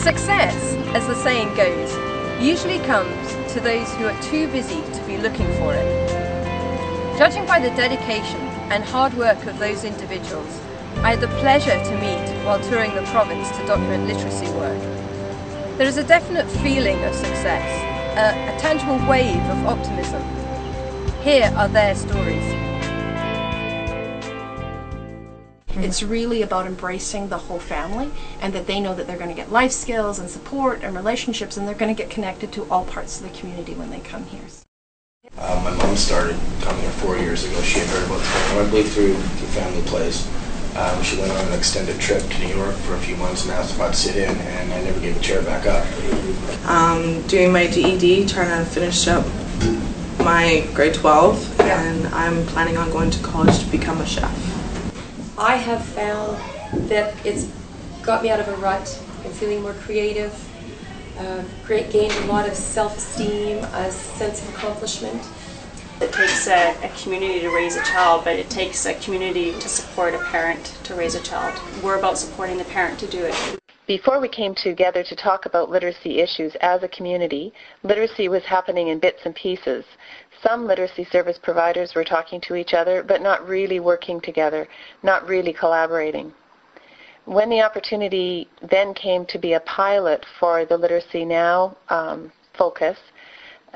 Success, as the saying goes, usually comes to those who are too busy to be looking for it. Judging by the dedication and hard work of those individuals, I had the pleasure to meet while touring the province to document literacy work. There is a definite feeling of success, a tangible wave of optimism. Here are their stories. It's really about embracing the whole family, and that they know that they're going to get life skills and support and relationships, and they're going to get connected to all parts of the community when they come here. My mom started coming here 4 years ago. She had heard about the program, I believe, through Family Place. She went on an extended trip to New York for a few months and asked if I'd sit in, and I never gave the chair back up. Doing my GED, trying to finish up my grade 12, and I'm planning on going to college to become a chef. I have found that it's got me out of a rut. I'm feeling more creative, gained a lot of self-esteem, a sense of accomplishment. It takes a community to raise a child, but it takes a community to support a parent to raise a child. We're about supporting the parent to do it. Before we came together to talk about literacy issues as a community, literacy was happening in bits and pieces. Some literacy service providers were talking to each other, but not really working together, not really collaborating. When the opportunity then came to be a pilot for the Literacy Now focus,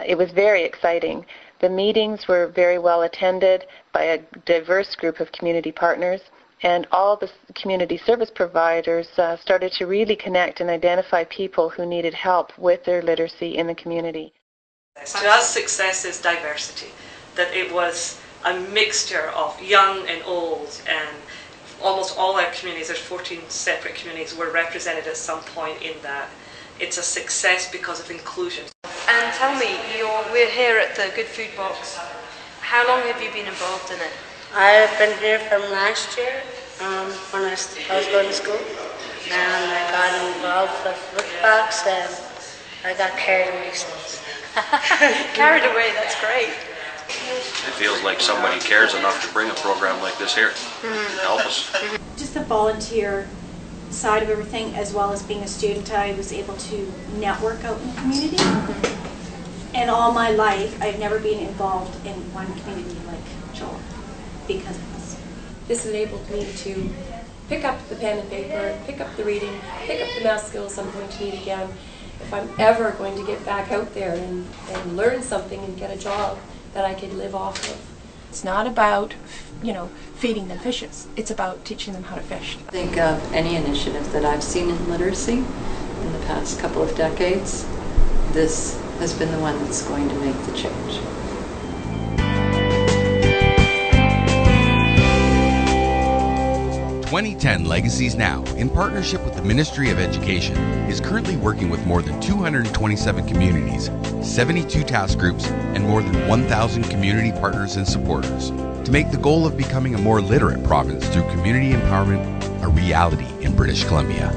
it was very exciting. The meetings were very well attended by a diverse group of community partners, and all the community service providers started to really connect and identify people who needed help with their literacy in the community. To us, success is diversity, that it was a mixture of young and old, and almost all our communities, there's 14 separate communities, were represented at some point in that. It's a success because of inclusion. And tell me, we're here at the Good Food Box. How long have you been involved in it? I've been here from last year when I was going to school, and I got involved with Food Box, and I got carried away since. Carried away, that's great. It feels like somebody cares enough to bring a program like this here and help us. Just the volunteer side of everything, as well as being a student, I was able to network out in the community. And all my life, I've never been involved in one community like Joel because of this. This enabled me to pick up the pen and paper, pick up the reading, pick up the math skills I'm going to need again. If I'm ever going to get back out there and learn something and get a job that I could live off of. It's not about, feeding them fishes. It's about teaching them how to fish. Think of any initiative that I've seen in literacy in the past couple of decades, this has been the one that's going to make the change. 2010 Legacies Now, in partnership with the Ministry of Education, is currently working with more than 227 communities, 72 task groups, and more than 1,000 community partners and supporters to make the goal of becoming a more literate province through community empowerment a reality in British Columbia.